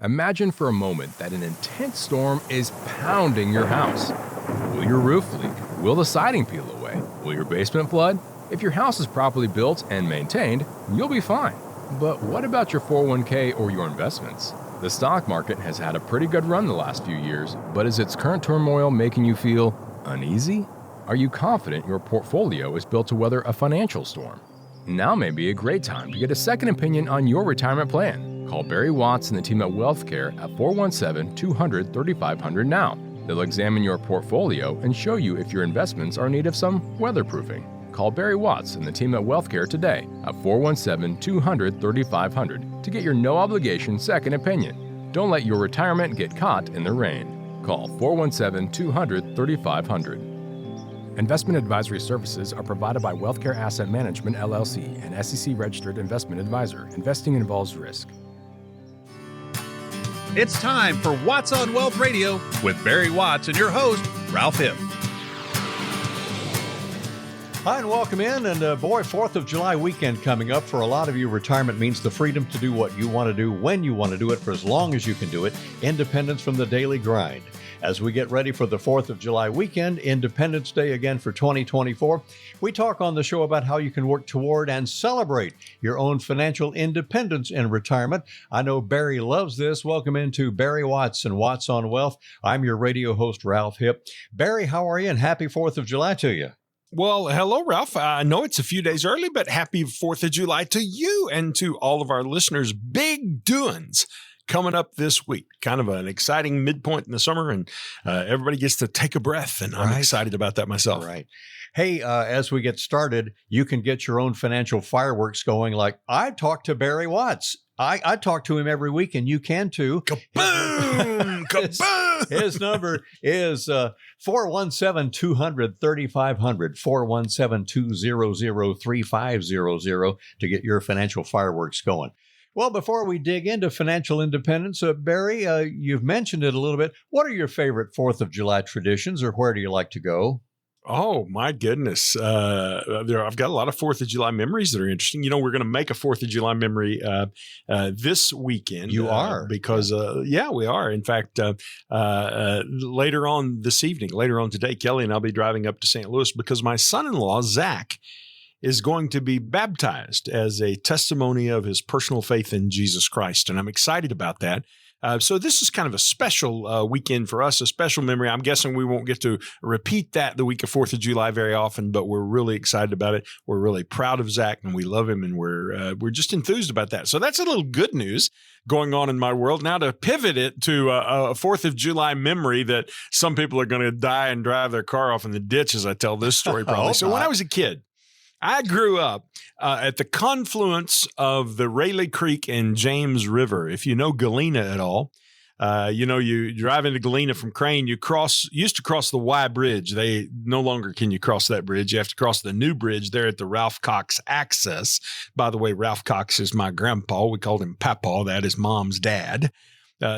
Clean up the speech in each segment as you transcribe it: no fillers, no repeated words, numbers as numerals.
Imagine for a moment that an intense storm is pounding your house. Will your roof leak? Will the siding peel away? Will your basement flood? If your house is properly built and maintained, you'll be fine. But what about your 401k or your investments? The stock market has had a pretty good run the last few years, but is its current turmoil making you feel uneasy? Are you confident your portfolio is built to weather a financial storm? Now may be a great time to get a second opinion on your retirement plan. Call Barry Watts and the team at WealthCare at 417-200-3500 now. They'll examine your portfolio and show you if your investments are in need of some weatherproofing. Call Barry Watts and the team at WealthCare today at 417-200-3500 to get your no-obligation second opinion. Don't let your retirement get caught in the rain. Call 417-200-3500. Investment advisory services are provided by WealthCare Asset Management, LLC, an SEC-registered investment advisor. Investing involves risk. It's time for Watts on Wealth Radio with Barry Watts and your host, Ralph Hipp. Hi, and welcome in. And boy, 4th of July weekend coming up. For a lot of you, retirement means the freedom to do what you want to do, when you want to do it, for as long as you can do it. Independence from the daily grind. As we get ready for the 4th of July weekend, Independence Day again for 2024, we talk on the show about how you can work toward and celebrate your own financial independence in retirement. I know Barry loves this. Welcome into Barry Watts and Watts on Wealth. I'm your radio host, Ralph Hipp. Barry, how are you? And happy 4th of July to you. Well, hello, Ralph. I know it's a few days early, but happy 4th of July to you and to all of our listeners. Big doings coming up this week. Kind of an exciting midpoint in the summer, and everybody gets to take a breath, and I'm excited about that myself. Right. Hey, as we get started, you can get your own financial fireworks going. Like I talked to Barry Watts. I talk to him every week, and you can too. Kaboom! Kaboom! His number is 417-200-3500, 417-200-3500 to get your financial fireworks going. Well, before we dig into financial independence, Barry, you've mentioned it a little bit. What are your favorite 4th of July traditions, or where do you like to go? Oh, my goodness. I've got a lot of 4th of July memories that are interesting. You know, we're going to make a 4th of July memory this weekend. You are? Because, we are. In fact, later on this evening, later on today, Kelly and I'll be driving up to St. Louis because my son-in-law, Zach, is going to be baptized as a testimony of his personal faith in Jesus Christ. And I'm excited about that. So this is kind of a special weekend for us, a special memory. I'm guessing we won't get to repeat that the week of 4th of July very often, but we're really excited about it. We're really proud of Zach, and we love him, and we're just enthused about that. So that's a little good news going on in my world. Now to pivot it to a 4th of July memory that some people are going to die and drive their car off in the ditch as I tell this story probably. So when I was a kid, I grew up at the confluence of the Rayleigh Creek and James River. If you know Galena at all, you drive into Galena from Crane, you used to cross the Y Bridge. They no longer can you cross that bridge. You have to cross the new bridge there at the Ralph Cox Access. By the way, Ralph Cox is my grandpa. We called him Papa. That is Mom's dad.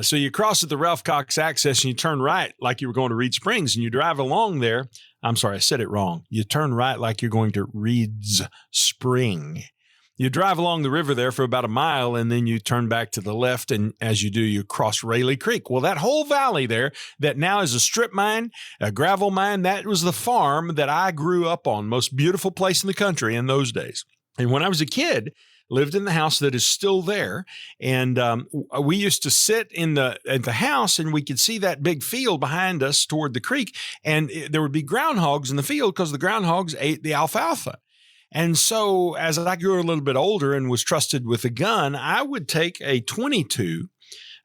So you cross at the Ralph Cox Access and you turn right like you were going to Reed Springs, and you drive along there. I'm sorry, I said it wrong. You turn right like you're going to Reed's Spring. You drive along the river there for about a mile, and then you turn back to the left, and as you do, you cross Rayleigh Creek. Well, that whole valley there that now is a strip mine, a gravel mine, that was the farm that I grew up on, most beautiful place in the country in those days. And when I was a kid, lived in the house that is still there. And we used to sit at the house, and we could see that big field behind us toward the creek. And there would be groundhogs in the field because the groundhogs ate the alfalfa. And so as I grew a little bit older and was trusted with a gun, I would take a .22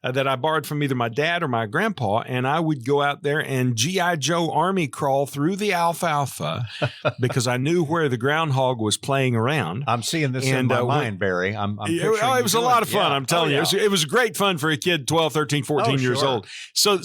that I borrowed from either my dad or my grandpa, and I would go out there and G.I. Joe army crawl through the alfalfa because I knew where the groundhog was playing around. I'm seeing this in my mind, Barry. It was a lot of fun. I'm telling you. It was great fun for a kid, 12, 13, 14 years old. So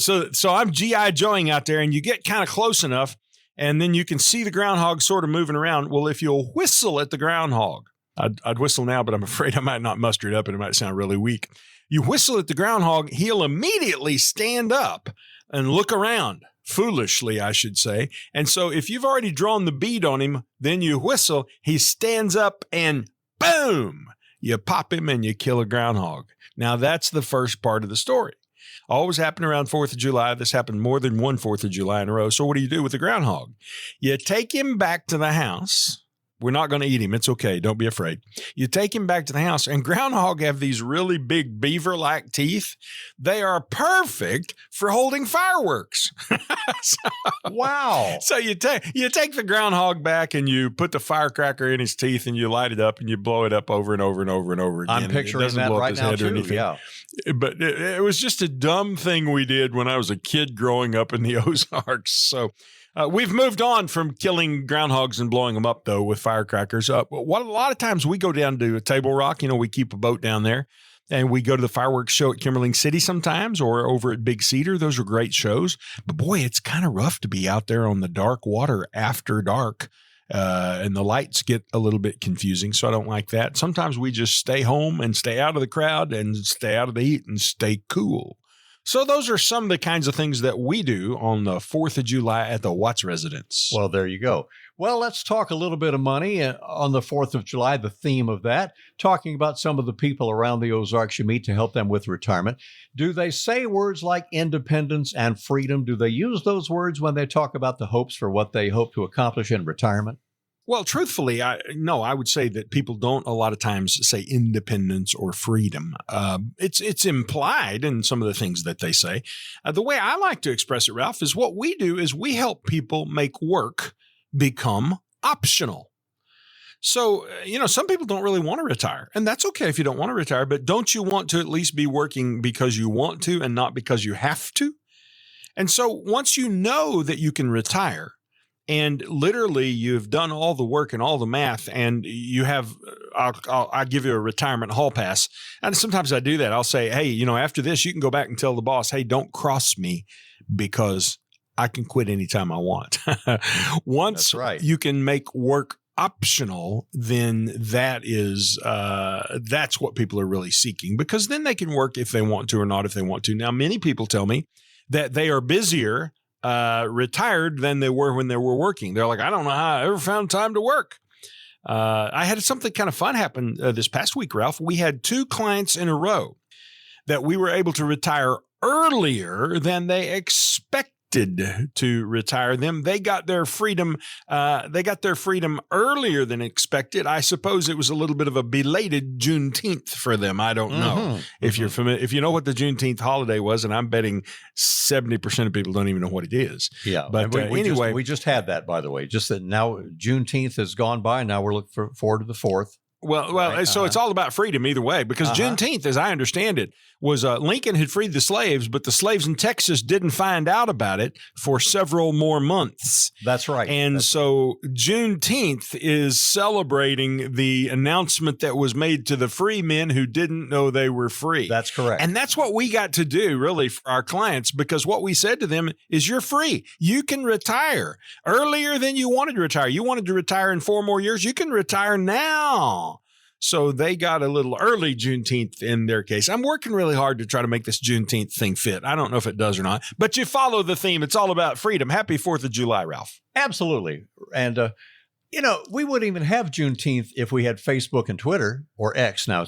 I'm G.I. Joeing out there, and you get kind of close enough, and then you can see the groundhog sort of moving around. Well, if you'll whistle at the groundhog, I'd whistle now, but I'm afraid I might not muster it up, and it might sound really weak. You whistle at the groundhog, he'll immediately stand up and look around, foolishly, I should say. And so if you've already drawn the bead on him, then you whistle, he stands up and boom, you pop him and you kill a groundhog. Now, that's the first part of the story. Always happened around 4th of July. This happened more than one 4th of July in a row. So what do you do with the groundhog? You take him back to the house. We're not going to eat him. It's okay. Don't be afraid. You take him back to the house, and groundhog have these really big beaver-like teeth. They are perfect for holding fireworks. Wow. So you take the groundhog back and you put the firecracker in his teeth and you light it up and you blow it up over and over and over and over again. I'm picturing that right now too. Yeah. But it was just a dumb thing we did when I was a kid growing up in the Ozarks. So we've moved on from killing groundhogs and blowing them up, though, with firecrackers. A lot of times we go down to Table Rock. We keep a boat down there, and we go to the fireworks show at Kimberling City sometimes, or over at Big Cedar. Those are great shows. But, boy, it's kind of rough to be out there on the dark water after dark, and the lights get a little bit confusing, so I don't like that. Sometimes we just stay home and stay out of the crowd and stay out of the heat and stay cool. So those are some of the kinds of things that we do on the 4th of July at the Watts residence. Well, there you go. Well, let's talk a little bit of money on the 4th of July, the theme of that, talking about some of the people around the Ozarks you meet to help them with retirement. Do they say words like independence and freedom? Do they use those words when they talk about the hopes for what they hope to accomplish in retirement? Well, truthfully, I would say that people don't a lot of times say independence or freedom. It's implied in some of the things that they say. The way I like to express it, Ralph, is what we do is we help people make work become optional. So, some people don't really want to retire, and that's okay if you don't want to retire, but don't you want to at least be working because you want to and not because you have to? And so once you know that you can retire, and literally you've done all the work and all the math, and you have, I'll give you a retirement hall pass. And sometimes I do that. I'll say, hey, after this, you can go back and tell the boss, hey, don't cross me because I can quit anytime I want. Once That's right. You can make work optional, then that's what people are really seeking, because then they can work if they want to or not if they want to. Now, many people tell me that they are busier retired than they were when they were working. They're like, I don't know how I ever found time to work. I had something kind of fun happen this past week, Ralph. We had 2 clients in a row that we were able to retire earlier than they expected to retire them. They got their freedom. They got their freedom earlier than expected. I suppose it was a little bit of a belated Juneteenth for them. I don't know if you're familiar, if you know what the Juneteenth holiday was, and I'm betting 70% of people don't even know what it is. Yeah, but anyway, we just had that, by the way. Just that now Juneteenth has gone by. Now we're looking forward to the 4th. Well, right? So it's all about freedom either way, because Juneteenth, as I understand it, was Lincoln had freed the slaves, but the slaves in Texas didn't find out about it for several more months. That's right. And so Juneteenth is celebrating the announcement that was made to the free men who didn't know they were free. That's correct. And that's what we got to do, really, for our clients, because what we said to them is, you're free. You can retire earlier than you wanted to retire. You wanted to retire in 4 more years. You can retire now. So they got a little early Juneteenth in their case. I'm working really hard to try to make this Juneteenth thing fit. I don't know if it does or not, but you follow the theme. It's all about freedom. Happy 4th of July, Ralph. Absolutely. And, we wouldn't even have Juneteenth if we had Facebook and Twitter, or X now,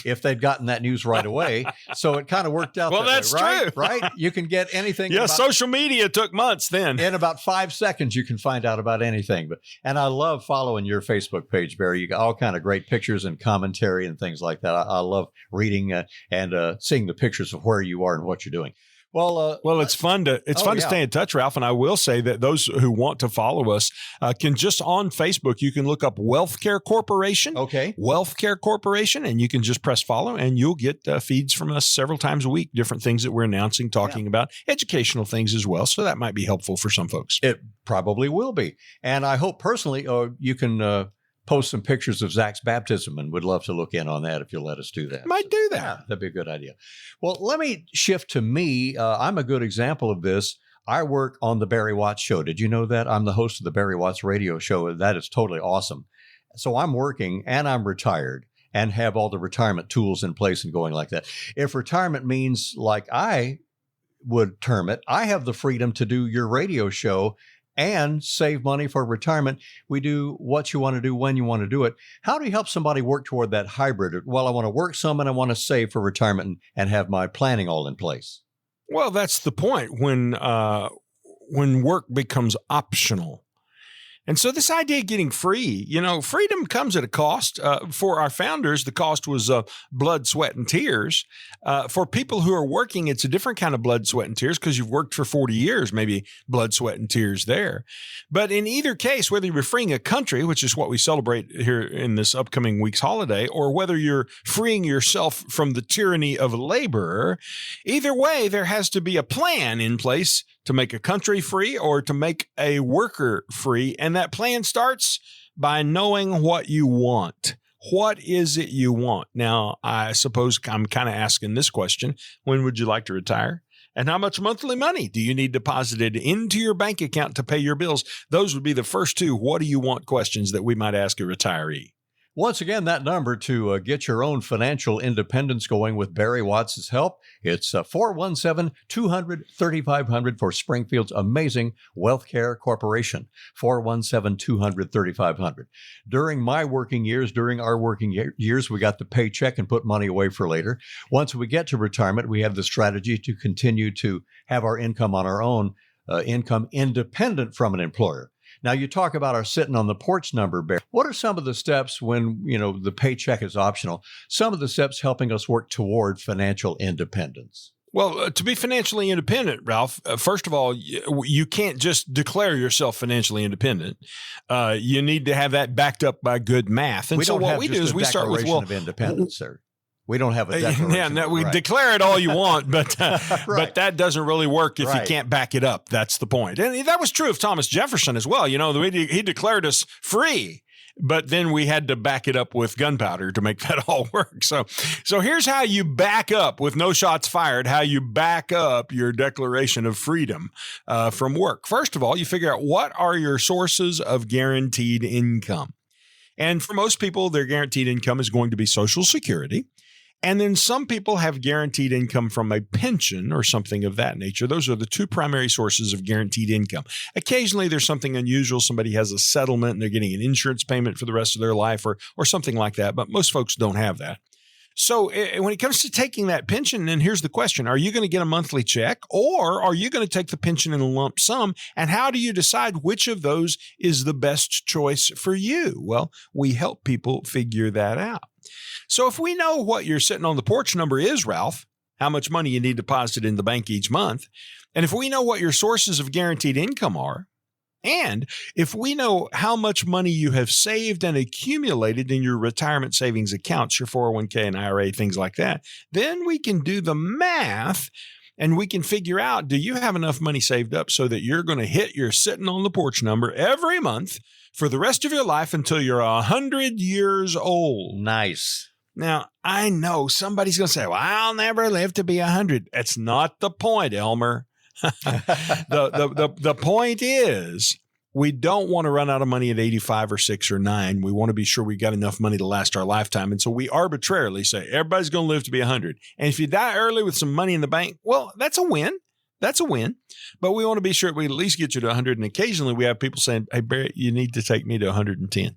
if they'd gotten that news right away. So it kind of worked out. Well, that's true. Right? You can get anything. Yeah, social media took months then. In about 5 seconds, you can find out about anything. And I love following your Facebook page, Barry. You got all kind of great pictures and commentary and things like that. I love reading and seeing the pictures of where you are and what you're doing. Well, it's fun to stay in touch, Ralph. And I will say that those who want to follow us can just on Facebook, you can look up Wealth Care Corporation. Okay. Wealth Care Corporation. And you can just press follow and you'll get feeds from us several times a week, different things that we're announcing, talking about educational things as well. So that might be helpful for some folks. It probably will be. And I hope personally you can post some pictures of Zach's baptism, and would love to look in on that if you'll let us do that. Might do that. Yeah, that'd be a good idea. Well, let me shift to me. I'm a good example of this. I work on the Barry Watts Show. Did you know that? I'm the host of the Barry Watts Radio Show. That is totally awesome. So I'm working and I'm retired and have all the retirement tools in place and going like that. If retirement means, like I would term it, I have the freedom to do your radio show and save money for retirement. We do what you want to do when you want to do it. How do you help somebody work toward that hybrid? Well, I want to work some and I want to save for retirement and have my planning all in place. Well, that's the point when work becomes optional. And so this idea of getting free, freedom comes at a cost. For our founders, the cost was blood, sweat, and tears. For people who are working, it's a different kind of blood, sweat, and tears because you've worked for 40 years, maybe blood, sweat, and tears there. But in either case, whether you're freeing a country, which is what we celebrate here in this upcoming week's holiday, or whether you're freeing yourself from the tyranny of labor, either way, there has to be a plan in place to make a country free or to make a worker free. And that plan starts by knowing what you want. What is it you want? Now, I suppose I'm kind of asking this question. When would you like to retire? And how much monthly money do you need deposited into your bank account to pay your bills? Those would be the first two what do you want questions that we might ask a retiree. Once again, that number to get your own financial independence going with Barry Watts' help, it's 417-200-3500 for Springfield's amazing Wealth Care Corporation, 417-200-3500. During my working years, during our working years, we got the paycheck and put money away for later. Once we get to retirement, we have the strategy to continue to have our income on our own, income independent from an employer. Now, you talk about our sitting on the porch number, Bear. What are some of the steps when, the paycheck is optional? Some of the steps helping us work toward financial independence? Well, to be financially independent, Ralph, first of all, you can't just declare yourself financially independent. You need to have that backed up by good math. And what we do is we start with, of independence, sir. We don't have a declaration. Yeah, no, we declare it all you want, but right. But that doesn't really work if you can't back it up. That's the point. And that was true of Thomas Jefferson as well. He declared us free, but then we had to back it up with gunpowder to make that all work. So here's how you back up with no shots fired, how you back up your declaration of freedom from work. First of all, you figure out what are your sources of guaranteed income. And for most people, their guaranteed income is going to be Social Security. And then some people have guaranteed income from a pension or something of that nature. Those are the two primary sources of guaranteed income. Occasionally, there's something unusual. Somebody has a settlement and they're getting an insurance payment for the rest of their life or something like that. But most folks don't have that. So when it comes to taking that pension, then here's the question. Are you going to get a monthly check or are you going to take the pension in a lump sum? And how do you decide which of those is the best choice for you? Well, we help people figure that out. So if we know what your sitting on the porch number is, Ralph, how much money you need deposited in the bank each month, and if we know what your sources of guaranteed income are, and if we know how much money you have saved and accumulated in your retirement savings accounts, your 401k and IRA, things like that, then we can do the math and we can figure out, do you have enough money saved up so that you're going to hit your sitting on the porch number every month for the rest of your life until you're 100 years old? Nice. Now, I know somebody's going to say, well, I'll never live to be 100. That's not the point, Elmer. The point is we don't want to run out of money at 85 or 6 or 9. We want to be sure we got enough money to last our lifetime. And so we arbitrarily say everybody's going to live to be 100. And if you die early with some money in the bank, well, that's a win. That's a win. But we want to be sure we at least get you to 100. And occasionally we have people saying, hey, Barrett, you need to take me to 110.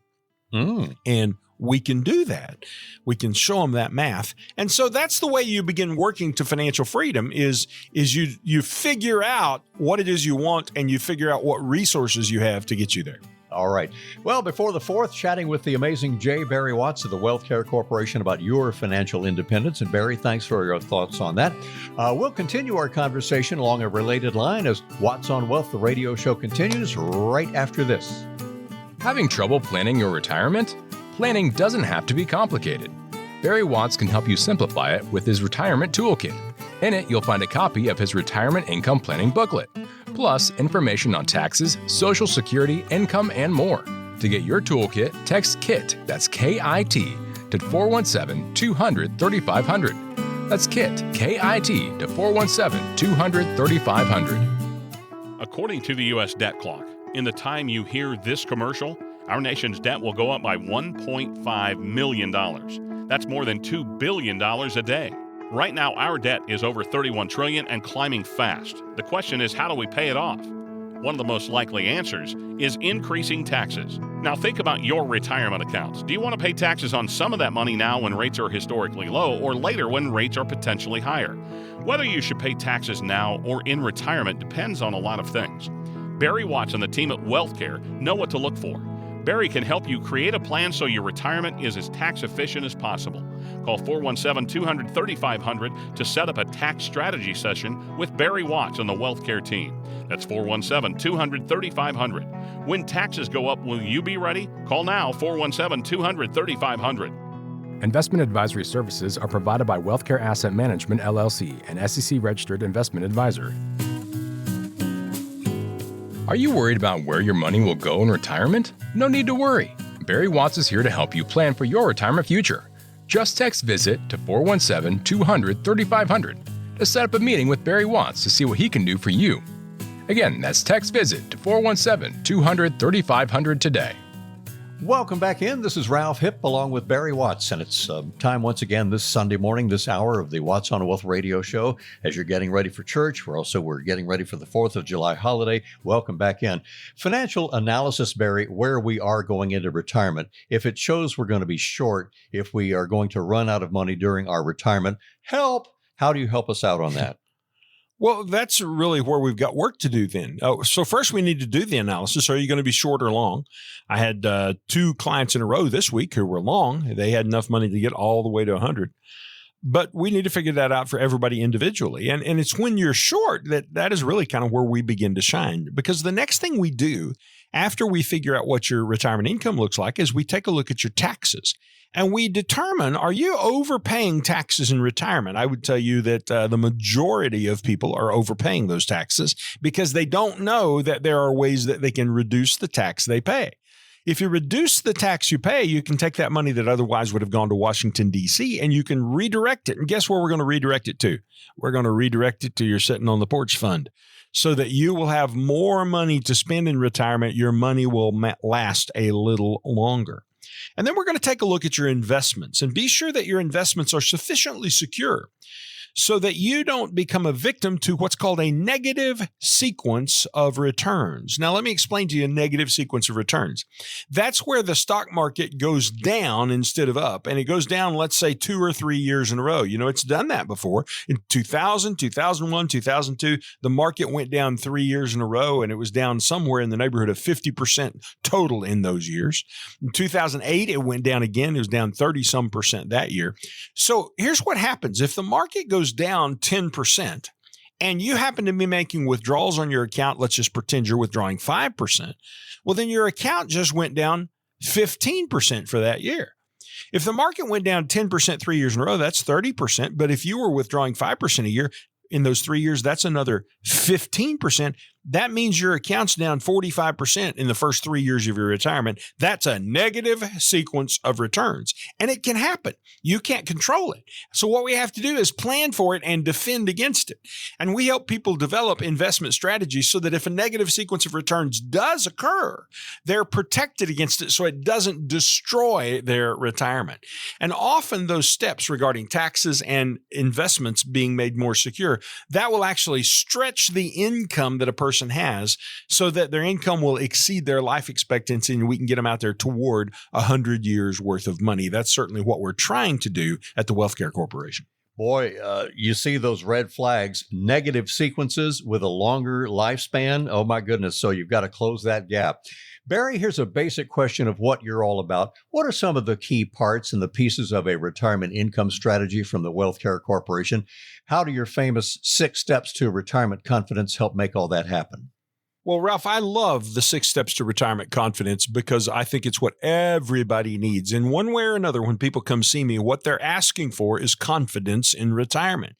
And we can do that. We can show them that math. And so that's the way you begin working to financial freedom is you figure out what it is you want and you figure out what resources you have to get you there. All right. Well, before the 4th, chatting with the amazing J. Barry Watts of the Wealth Care Corporation about your financial independence. And Barry, thanks for your thoughts on that. We'll continue our conversation along a related line as Watts on Wealth, the radio show, continues right after this. Having trouble planning your retirement? Planning doesn't have to be complicated. Barry Watts can help you simplify it with his Retirement Toolkit. In it, you'll find a copy of his Retirement Income Planning Booklet, plus information on taxes, Social Security, income, and more. To get your toolkit, text KIT, that's K-I-T, to 417-200-3500. That's KIT, K-I-T, to 417-200-3500. According to the U.S. debt clock, in the time you hear this commercial, our nation's debt will go up by $1.5 million. That's more than $2 billion a day. Right now, our debt is over $31 trillion and climbing fast. The question is, how do we pay it off? One of the most likely answers is increasing taxes. Now think about your retirement accounts. Do you want to pay taxes on some of that money now when rates are historically low, or later when rates are potentially higher? Whether you should pay taxes now or in retirement depends on a lot of things. Barry Watts and the team at WealthCare know what to look for. Barry can help you create a plan so your retirement is as tax efficient as possible. Call 417-200-3500 to set up a tax strategy session with Barry Watts and the WealthCare team. That's 417-200-3500. When taxes go up, will you be ready? Call now, 417-200-3500. Investment advisory services are provided by WealthCare Asset Management, LLC, an SEC-registered investment advisor. Are you worried about where your money will go in retirement? No need to worry. Barry Watts is here to help you plan for your retirement future. Just text VISIT to 417-200-3500 to set up a meeting with Barry Watts to see what he can do for you. Again, that's text VISIT to 417-200-3500 today. Welcome back in. This is Ralph Hipp along with Barry Watts, and it's time once again this Sunday morning, this hour of the Watts on Wealth radio show. As you're getting ready for church, we're getting ready for the 4th of July holiday. Welcome back in. Financial analysis, Barry, where we are going into retirement. If it shows we're going to be short, if we are going to run out of money during our retirement, help! How do you help us out on that? Well, that's really where we've got work to do then. So first we need to do the analysis. Are you going to be short or long? I had 2 clients in a row this week who were long. They had enough money to get all the way to 100. But we need to figure that out for everybody individually. And it's when you're short that is really kind of where we begin to shine. Because the next thing we do after we figure out what your retirement income looks like is we take a look at your taxes. And we determine, are you overpaying taxes in retirement? I would tell you that the majority of people are overpaying those taxes because they don't know that there are ways that they can reduce the tax they pay. If you reduce the tax you pay, you can take that money that otherwise would have gone to Washington, D.C., and you can redirect it. And guess where we're going to redirect it to? We're going to redirect it to your sitting on the porch fund so that you will have more money to spend in retirement. Your money will last a little longer. And then we're going to take a look at your investments and be sure that your investments are sufficiently secure so that you don't become a victim to what's called a negative sequence of returns. Now, let me explain to you a negative sequence of returns. That's where the stock market goes down instead of up, and it goes down, let's say, 2 or 3 years in a row. You know, it's done that before. In 2000, 2001, 2002, the market went down 3 years in a row, and it was down somewhere in the neighborhood of 50% total in those years. In 2008, it went down again. It was down 30-some% that year. So here's what happens. If the market goes down 10% and you happen to be making withdrawals on your account, let's just pretend you're withdrawing 5%, well, then your account just went down 15% for that year. If the market went down 10% 3 years in a row, that's 30%. But if you were withdrawing 5% a year in those 3 years, that's another 15%. That means your account's down 45% in the first 3 years of your retirement. That's a negative sequence of returns. And it can happen. You can't control it. So what we have to do is plan for it and defend against it. And we help people develop investment strategies so that if a negative sequence of returns does occur, they're protected against it so it doesn't destroy their retirement. And often those steps regarding taxes and investments being made more secure, that will actually stretch the income that a person has so that their income will exceed their life expectancy and we can get them out there toward 100 years worth of money. That's certainly what we're trying to do at the WealthCare Corporation. Boy, you see those red flags, negative sequences with a longer lifespan. Oh, my goodness. So you've got to close that gap. Barry, here's a basic question of what you're all about. What are some of the key parts and the pieces of a retirement income strategy from the WealthCare Corporation? How do your famous 6 steps to retirement confidence help make all that happen? Well, Ralph, I love the 6 steps to retirement confidence because I think it's what everybody needs. In one way or another, when people come see me, what they're asking for is confidence in retirement.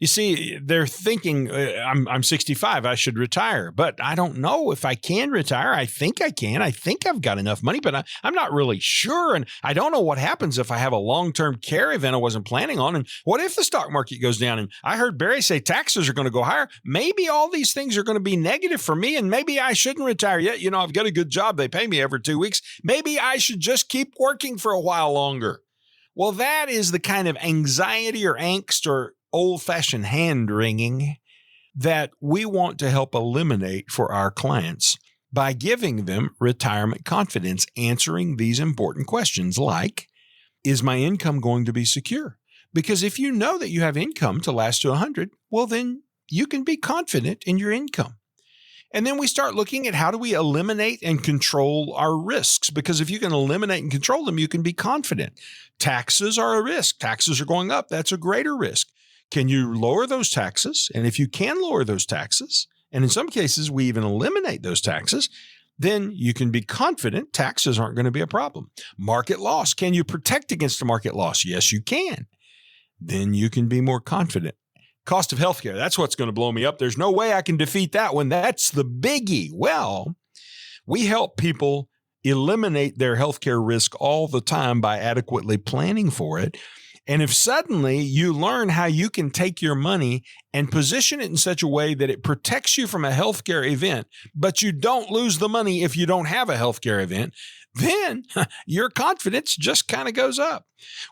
You see, they're thinking, I'm 65, I should retire, but I don't know if I can retire. I think I can. I think I've got enough money, but I'm not really sure. And I don't know what happens if I have a long-term care event I wasn't planning on. And what if the stock market goes down? And I heard Barry say taxes are going to go higher. Maybe all these things are going to be negative for me, and maybe I shouldn't retire yet. You know, I've got a good job. They pay me every 2 weeks. Maybe I should just keep working for a while longer. Well, that is the kind of anxiety or angst or old-fashioned hand-wringing that we want to help eliminate for our clients by giving them retirement confidence, answering these important questions like, is my income going to be secure? Because if you know that you have income to last to 100, well, then you can be confident in your income. And then we start looking at how do we eliminate and control our risks? Because if you can eliminate and control them, you can be confident. Taxes are a risk. Taxes are going up. That's a greater risk. Can you lower those taxes? And if you can lower those taxes, and in some cases we even eliminate those taxes, then you can be confident taxes aren't going to be a problem. Market loss. Can you protect against a market loss? Yes, you can. Then you can be more confident. Cost of healthcare. That's what's going to blow me up. There's no way I can defeat that one. That's the biggie. Well, we help people eliminate their healthcare risk all the time by adequately planning for it. And if suddenly you learn how you can take your money and position it in such a way that it protects you from a healthcare event, but you don't lose the money if you don't have a healthcare event, then your confidence just kind of goes up.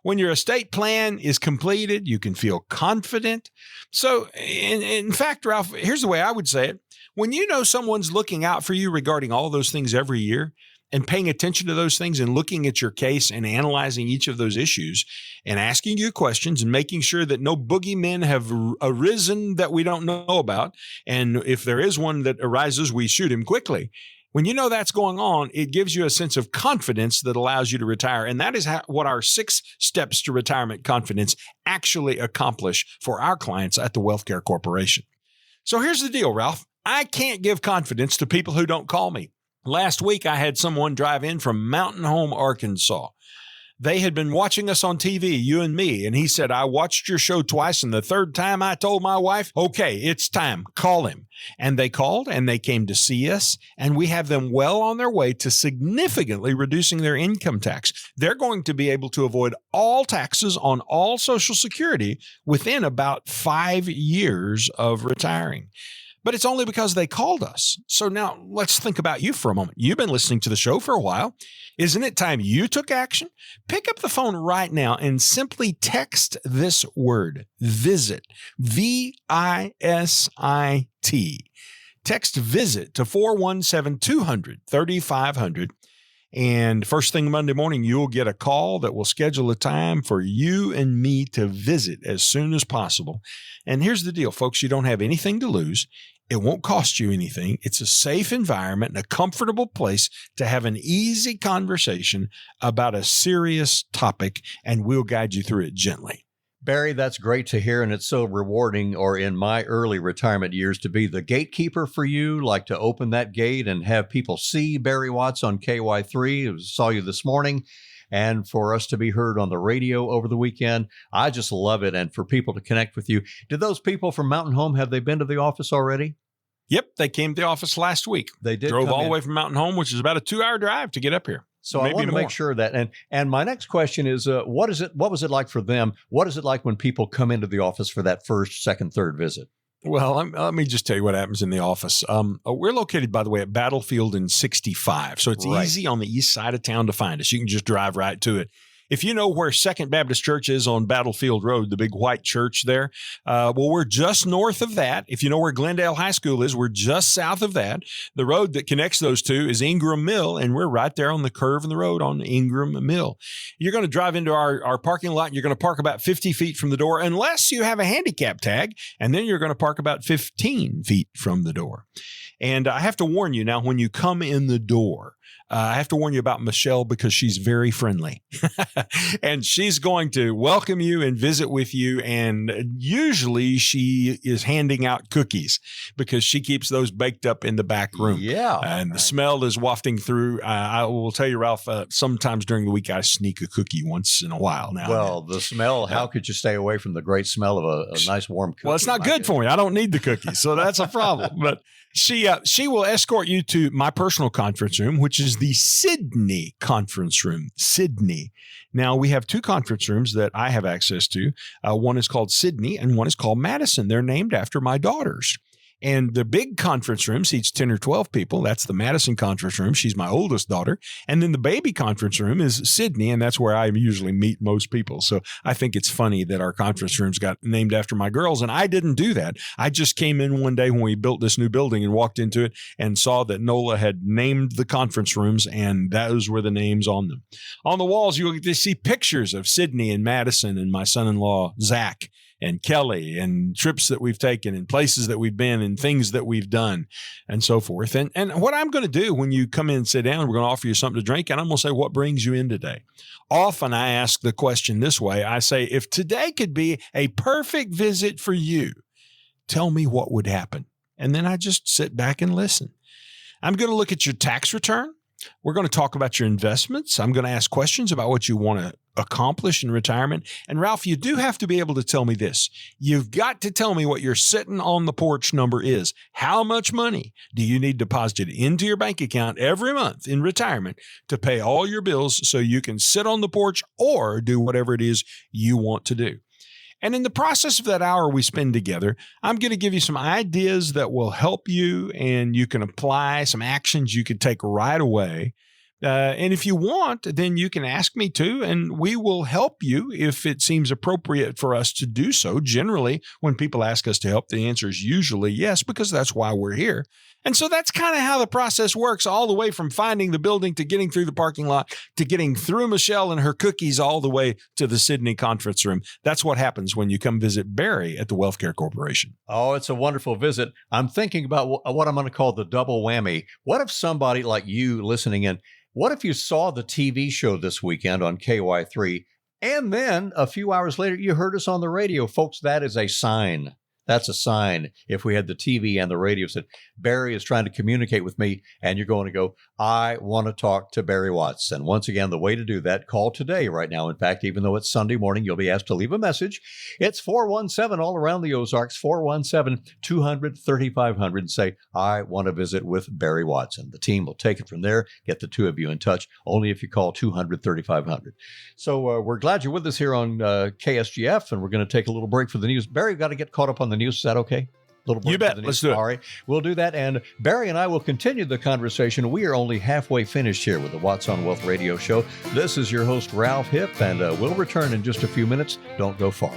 When your estate plan is completed, you can feel confident. So in fact, Ralph, here's the way I would say it. When you know someone's looking out for you regarding all those things every year, and paying attention to those things and looking at your case and analyzing each of those issues and asking you questions and making sure that no boogeymen have arisen that we don't know about. And if there is one that arises, we shoot him quickly. When you know that's going on, it gives you a sense of confidence that allows you to retire. And that is what our 6 steps to retirement confidence actually accomplish for our clients at the WealthCare Corporation. So here's the deal, Ralph. I can't give confidence to people who don't call me. Last week, I had someone drive in from Mountain Home, Arkansas. They had been watching us on TV, you and me, and he said, I watched your show twice, and the third time I told my wife, okay, it's time, call him. And they called, and they came to see us, and we have them well on their way to significantly reducing their income tax. They're going to be able to avoid all taxes on all Social Security within about 5 years of retiring. But it's only because they called us. So now let's think about you for a moment. You've been listening to the show for a while. Isn't it time you took action? Pick up the phone right now and simply text this word, visit, V-I-S-I-T. Text visit to 417-200-3500. And first thing Monday morning, you'll get a call that will schedule a time for you and me to visit as soon as possible. And here's the deal, folks. You don't have anything to lose. It won't cost you anything. It's a safe environment and a comfortable place to have an easy conversation about a serious topic, and we'll guide you through it gently. Barry, that's great to hear, and it's so rewarding, or in my early retirement years, to be the gatekeeper for you, like to open that gate and have people see Barry Watts on KY3. I saw you this morning, and for us to be heard on the radio over the weekend. I just love it, and for people to connect with you. Did those people from Mountain Home, have they been to the office already? Yep, they came to the office last week. They did. Drove all the way from Mountain Home, which is about a 2-hour drive to get up here. So I want to make sure that, and my next question is, what was it like for them? What is it like when people come into the office for that first, second, third visit? Well, let me just tell you what happens in the office. We're located, by the way, at Battlefield and 65. So it's easy on the east side of town to find us. You can just drive right to it. If you know where Second Baptist Church is on Battlefield Road, the big white church there, well, we're just north of that. If you know where Glendale High School is, we're just south of that. The road that connects those two is Ingram Mill, and we're right there on the curve in the road on Ingram Mill. You're going to drive into our parking lot, and you're going to park about 50 feet from the door, unless you have a handicap tag, and then you're going to park about 15 feet from the door. And I have to warn you now, when you come in the door, I have to warn you about Michelle because she's very friendly and she's going to welcome you and visit with you. And usually she is handing out cookies because she keeps those baked up in the back room. Yeah. And the smell is wafting through. I will tell you, Ralph, sometimes during the week, I sneak a cookie once in a while now. Well, the smell, how could you stay away from the great smell of a nice warm cookie? Well, it's not good for me. I don't need the cookies. So that's a problem. But she will escort you to my personal conference room, which is the Sydney conference room. Sydney. Now, we have 2 conference rooms that I have access to. One is called Sydney and one is called Madison. They're named after my daughters. And the big conference room seats 10 or 12 people. That's the Madison conference room. She's my oldest daughter. And then the baby conference room is Sydney, and that's where I usually meet most people. So I think it's funny that our conference rooms got named after my girls, and I didn't do that. I just came in one day when we built this new building and walked into it and saw that NOLA had named the conference rooms, and those were the names on them. On the walls, you'll get to see pictures of Sydney and Madison and my son-in-law, Zach, and Kelly, and trips that we've taken and places that we've been and things that we've done and so forth. And what I'm going to do when you come in and sit down, we're going to offer you something to drink, and I'm going to say, what brings you in today? Often I ask the question this way. I say, if today could be a perfect visit for you, tell me what would happen. And then I just sit back and listen. I'm going to look at your tax return. We're going to talk about your investments. I'm going to ask questions about what you want to accomplish in retirement. And Ralph, you do have to be able to tell me this. You've got to tell me what your sitting on the porch number is. How much money do you need deposited into your bank account every month in retirement to pay all your bills so you can sit on the porch or do whatever it is you want to do? And in the process of that hour we spend together, I'm going to give you some ideas that will help you, and you can apply some actions you could take right away. And if you want, then you can ask me to, and we will help you if it seems appropriate for us to do so. Generally, when people ask us to help, the answer is usually yes, because that's why we're here. And so that's kind of how the process works, all the way from finding the building to getting through the parking lot to getting through Michelle and her cookies all the way to the Sydney conference room. That's what happens when you come visit Barry at the Wealth Care Corporation. Oh, it's a wonderful visit. I'm thinking about what I'm going to call the double whammy. What if somebody like you listening in, what if you saw the TV show this weekend on KY3, and then a few hours later you heard us on the radio? Folks, that is a sign. That's a sign. If we had the TV and the radio said, Barry is trying to communicate with me, and you're going to go, I want to talk to Barry Watts. And once again, the way to do that, call today right now. In fact, even though it's Sunday morning, you'll be asked to leave a message. It's 417 all around the Ozarks, 417-200-3500, and say, I want to visit with Barry Watts. And the team will take it from there, get the two of you in touch, only if you call 200-3500. So we're glad you're with us here on KSGF, and we're going to take a little break for the news. Barry, we've got to get caught up on the news. Is that okay? Little break. You bet. Let's do it. All right. We'll do that. And Barry and I will continue the conversation. We are only halfway finished here with the Watts on Wealth radio show. This is your host, Ralph Hipp, and we'll return in just a few minutes. Don't go far.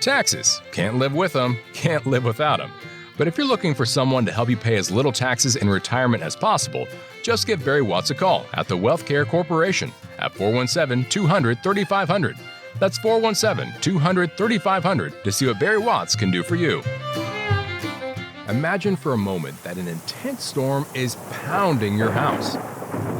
Taxes. Can't live with them, can't live without them. But if you're looking for someone to help you pay as little taxes in retirement as possible, just give Barry Watts a call at the Wealth Care Corporation at 417-200-3500. That's 417-200-3500 to see what Barry Watts can do for you. Imagine for a moment that an intense storm is pounding your house.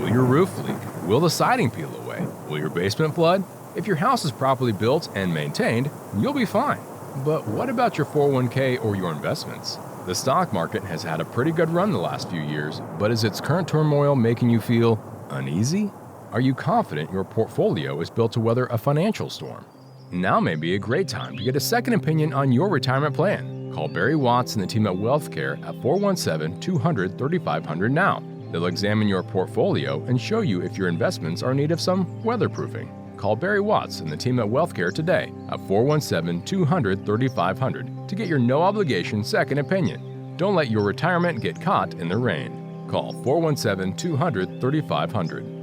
Will your roof leak? Will the siding peel away? Will your basement flood? If your house is properly built and maintained, you'll be fine. But what about your 401k or your investments? The stock market has had a pretty good run the last few years, but is its current turmoil making you feel uneasy? Are you confident your portfolio is built to weather a financial storm? Now may be a great time to get a second opinion on your retirement plan. Call Barry Watts and the team at Wealth Care at 417-200-3500 now. They'll examine your portfolio and show you if your investments are in need of some weatherproofing. Call Barry Watts and the team at Wealth Care today at 417-200-3500 to get your no-obligation second opinion. Don't let your retirement get caught in the rain. Call 417-200-3500.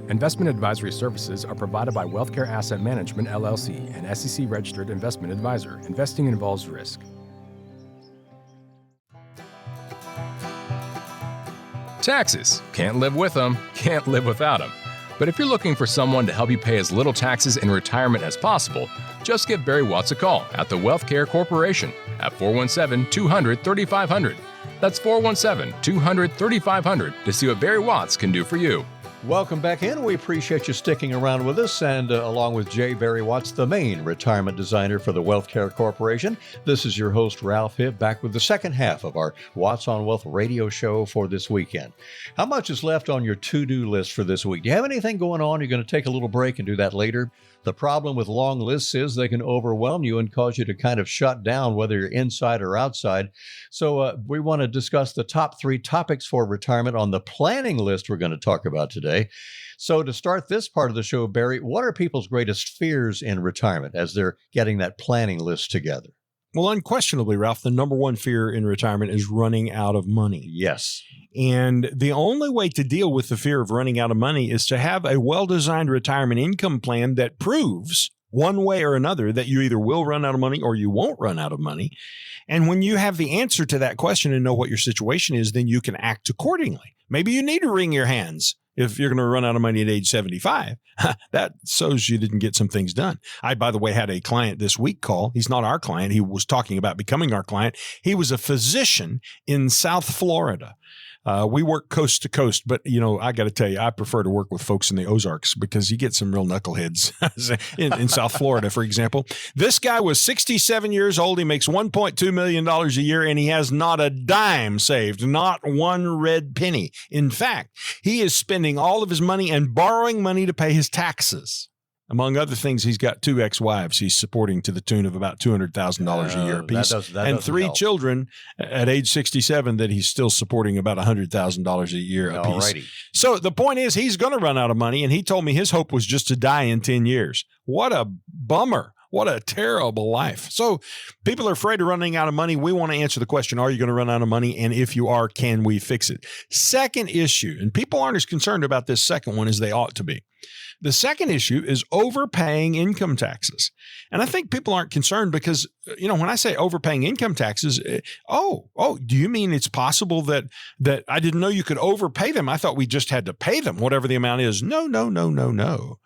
Investment advisory services are provided by WealthCare Asset Management, LLC, an SEC-registered investment advisor. Investing involves risk. Taxes. Can't live with them, can't live without them. But if you're looking for someone to help you pay as little taxes in retirement as possible, just give Barry Watts a call at the Wealth Care Corporation at 417-200-3500. That's 417-200-3500 to see what Barry Watts can do for you. Welcome back in. We appreciate you sticking around with us, and along with J. Barry Watts, the main retirement designer for the Wealth Care Corporation. This is your host, Ralph Hibb, back with the second half of our Watts on Wealth radio show for this weekend. How much is left on your to-do list for this week? Do you have anything going on? You're going to take a little break and do that later? The problem with long lists is they can overwhelm you and cause you to kind of shut down, whether you're inside or outside. So we want to discuss the top 3 topics for retirement on the planning list we're going to talk about today. So to start this part of the show, Barry, what are people's greatest fears in retirement as they're getting that planning list together? Well, unquestionably, Ralph, the number one fear in retirement is running out of money. Yes. And the only way to deal with the fear of running out of money is to have a well-designed retirement income plan that proves one way or another that you either will run out of money or you won't run out of money. And when you have the answer to that question and know what your situation is, then you can act accordingly. Maybe you need to wring your hands if you're going to run out of money at age 75. That shows you didn't get some things done. I, by the way, had a client this week call. He's not our client. He was talking about becoming our client. He was a physician in South Florida. We work coast to coast, but, I got to tell you, I prefer to work with folks in the Ozarks because you get some real knuckleheads in South Florida, for example. This guy was 67 years old. He makes $1.2 million a year, and he has not a dime saved, not one red penny. In fact, he is spending all of his money and borrowing money to pay his taxes. Among other things, he's got 2 ex-wives he's supporting to the tune of about $200,000 a year apiece, and 3 children at age 67 that he's still supporting about $100,000 a year apiece. Alrighty. So the point is he's going to run out of money, and he told me his hope was just to die in 10 years. What a bummer. What a terrible life. So people are afraid of running out of money. We want to answer the question, are you going to run out of money? And if you are, can we fix it? Second issue, and people aren't as concerned about this second one as they ought to be. The second issue is overpaying income taxes. And I think people aren't concerned because, when I say overpaying income taxes, do you mean it's possible that I didn't know you could overpay them? I thought we just had to pay them, whatever the amount is. No.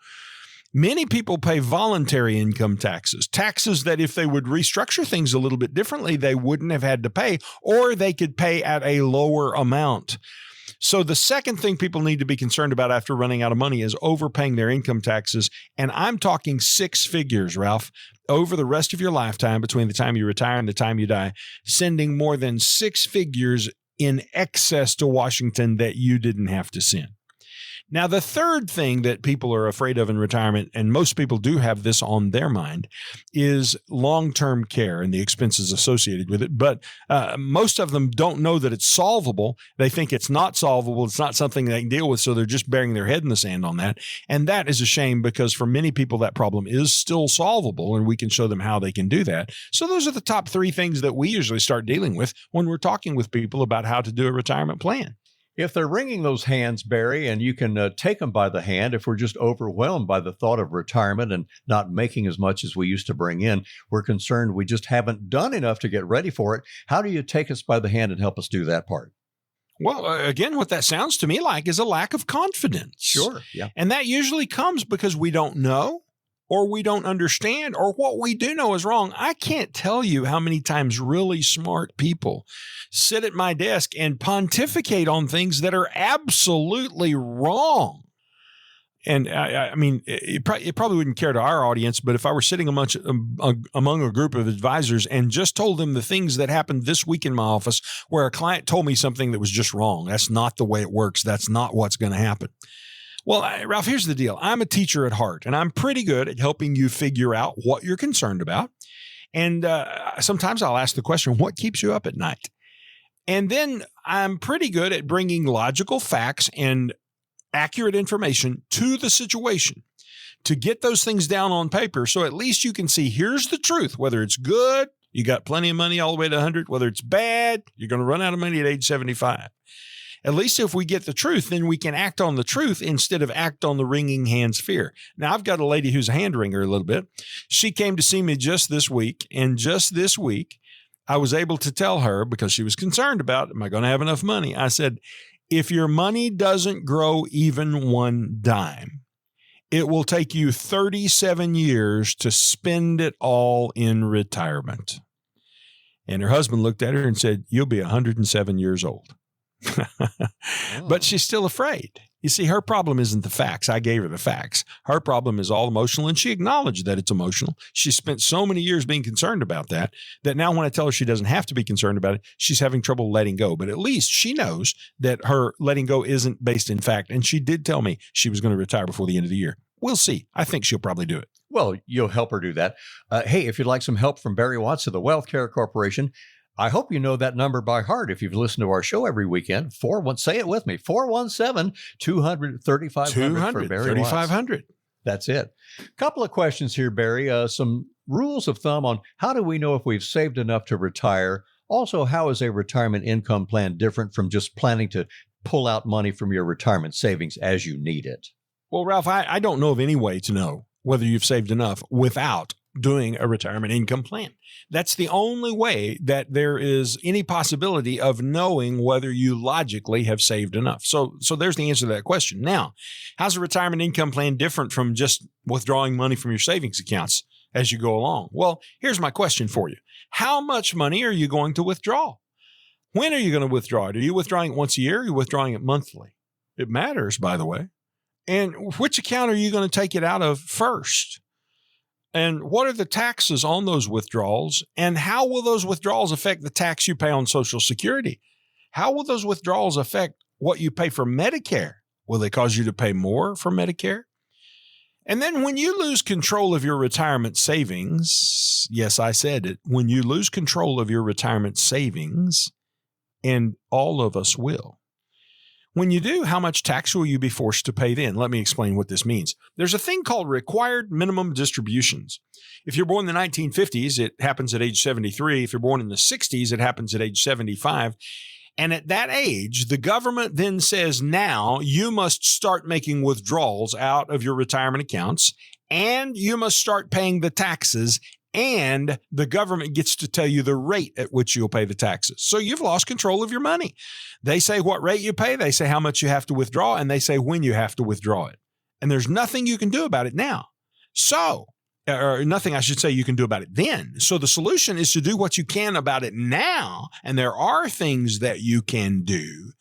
Many people pay voluntary income taxes that if they would restructure things a little bit differently, they wouldn't have had to pay, or they could pay at a lower amount. So the second thing people need to be concerned about after running out of money is overpaying their income taxes. And I'm talking 6 figures, Ralph, over the rest of your lifetime, between the time you retire and the time you die, sending more than 6 figures in excess to Washington that you didn't have to send. Now, the third thing that people are afraid of in retirement, and most people do have this on their mind, is long-term care and the expenses associated with it. But most of them don't know that it's solvable. They think it's not solvable. It's not something they can deal with, so they're just burying their head in the sand on that. And that is a shame because for many people, that problem is still solvable, and we can show them how they can do that. So those are the top 3 things that we usually start dealing with when we're talking with people about how to do a retirement plan. If they're wringing those hands, Barry, and you can take them by the hand, if we're just overwhelmed by the thought of retirement and not making as much as we used to bring in, we're concerned we just haven't done enough to get ready for it. How do you take us by the hand and help us do that part? Well, again, what that sounds to me like is a lack of confidence. Sure. Yeah. And that usually comes because we don't know, or we don't understand, or what we do know is wrong. I can't tell you how many times really smart people sit at my desk and pontificate on things that are absolutely wrong. And I mean, it probably wouldn't care to our audience, but if I were sitting among a group of advisors and just told them the things that happened this week in my office where a client told me something that was just wrong, that's not the way it works. That's not what's going to happen. Well, Ralph, here's the deal. I'm a teacher at heart, and I'm pretty good at helping you figure out what you're concerned about. And sometimes I'll ask the question, what keeps you up at night? And then I'm pretty good at bringing logical facts and accurate information to the situation to get those things down on paper. So at least you can see, here's the truth, whether it's good, you got plenty of money all the way to 100, whether it's bad, you're going to run out of money at age 75. At least if we get the truth, then we can act on the truth instead of act on the wringing hands fear. Now, I've got a lady who's a hand wringer a little bit. She came to see me just this week, and just this week, I was able to tell her, because she was concerned about, am I going to have enough money? I said, if your money doesn't grow even 1 dime, it will take you 37 years to spend it all in retirement. And her husband looked at her and said, you'll be 107 years old. But she's still afraid. You see, her problem isn't the facts. I gave her the facts. Her problem is all emotional, and she acknowledged that it's emotional. She spent so many years being concerned about that now when I tell her she doesn't have to be concerned about it, she's having trouble letting go. But at least she knows that her letting go isn't based in fact. And she did tell me she was going to retire before the end of the year. We'll see. I think she'll probably do it. Well, you'll help her do that. Hey, if you'd like some help from Barry Watts of the Wealth Care Corporation, I hope you know that number by heart if you've listened to our show every weekend. Say it with me, 417-200-3500 for Barry Watts. 3,500. That's it. Couple of questions here, Barry. Some rules of thumb on how do we know if we've saved enough to retire? Also, how is a retirement income plan different from just planning to pull out money from your retirement savings as you need it? Well, Ralph, I don't know of any way to know whether you've saved enough without doing a retirement income plan. That's the only way that there is any possibility of knowing whether you logically have saved enough. So there's the answer to that question. Now, how's a retirement income plan different from just withdrawing money from your savings accounts as you go along? Well, here's my question for you. How much money are you going to withdraw? When are you going to withdraw it? Are you withdrawing it once a year? Or are you withdrawing it monthly? It matters, by the way. And which account are you going to take it out of first? And what are the taxes on those withdrawals? And how will those withdrawals affect the tax you pay on Social Security? How will those withdrawals affect what you pay for Medicare? Will they cause you to pay more for Medicare? And then when you lose control of your retirement savings, yes, I said it, when you lose control of your retirement savings, and all of us will, when you do, how much tax will you be forced to pay then? Let me explain what this means. There's a thing called required minimum distributions. If you're born in the 1950s, it happens at age 73. If you're born in the 60s, it happens at age 75. And at that age, the government then says, now you must start making withdrawals out of your retirement accounts, and you must start paying the taxes, and the government gets to tell you the rate at which you'll pay the taxes. So you've lost control of your money. They say what rate you pay, they say how much you have to withdraw, and they say when you have to withdraw it. And there's nothing you can do about it now. Or nothing I should say you can do about it then. So the solution is to do what you can about it now. And there are things that you can do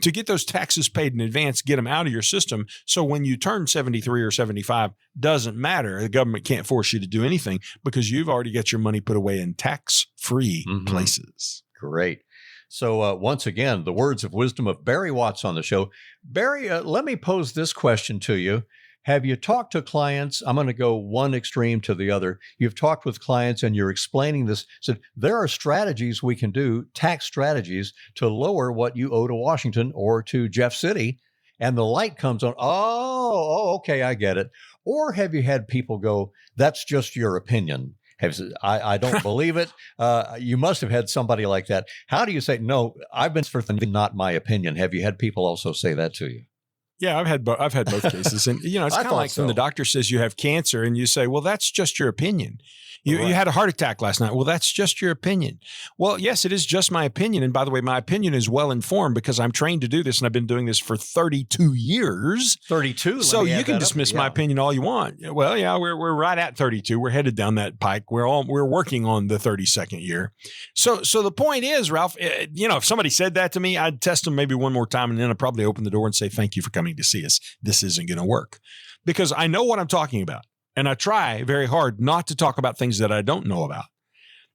to get those taxes paid in advance, get them out of your system. So when you turn 73 or 75, doesn't matter. The government can't force you to do anything because you've already got your money put away in tax-free places. Great. So once again, the words of wisdom of Barry Watts on the show. Barry, let me pose this question to you. Have you talked to clients? I'm going to go one extreme to the other. You've talked with clients and you're explaining this. So there are strategies we can do, tax strategies, to lower what you owe to Washington or to Jeff City. And the light comes on. Oh, okay, I get it. Or have you had people go, that's just your opinion? I don't believe it. You must have had somebody like that. How do you say, no, I've been for not my opinion? Have you had people also say that to you? Yeah, I've had both cases. And, it's kind of like when the doctor says you have cancer and you say, well, that's just your opinion. You had a heart attack last night. Well, that's just your opinion. Well, yes, it is just my opinion. And by the way, my opinion is well informed because I'm trained to do this and I've been doing this for 32 years. 32? So you can dismiss my opinion all you want. Well, yeah, we're right at 32. We're headed down that pike. We're working on the 32nd year. So the point is, Ralph, if somebody said that to me, I'd test them maybe one more time and then I'd probably open the door and say, thank you for coming to see us. This isn't going to work because I know what I'm talking about. And I try very hard not to talk about things that I don't know about.